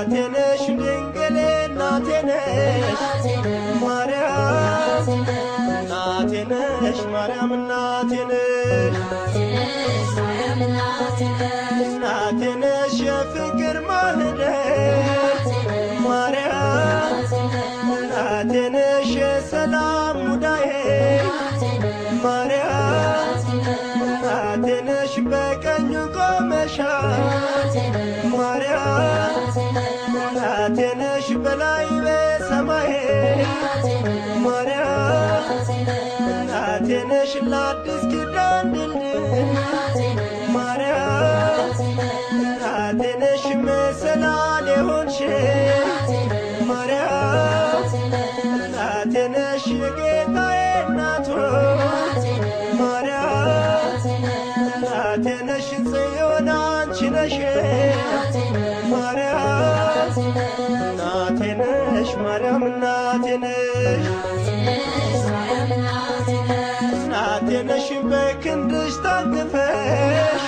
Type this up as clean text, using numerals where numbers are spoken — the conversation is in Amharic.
እናቴ ነሽ ድንግል እናቴ ነሽ ማርያም እናቴ ነሽ ማርያም እናቴ ነሽ እናቴ ነሽ የፍቅር ማህደር ማርያም እናቴ ነሽ የሰላም ሙዳዬ ማርያም እናቴ ነሽ በቀኙ ቆመሻል ማርያም እናቴ ነሽ በላይ በሰማይ ማርያም እናቴ ነሽ ለአዲስ ኪዳን ድልድይ ማርያም እናቴ ነሽ መሰላል የሆንሽ ማርያም እናቴ ነሽ የጌታዬ እናቱ ማርያም እናቴ ነሽ ጽዮን አንቺ ነሽ ማርያም እናቴ ነሽ ማርያም እናቴ ነሽ እናቴ ነሽ በክንድሽ ታቅፈሽ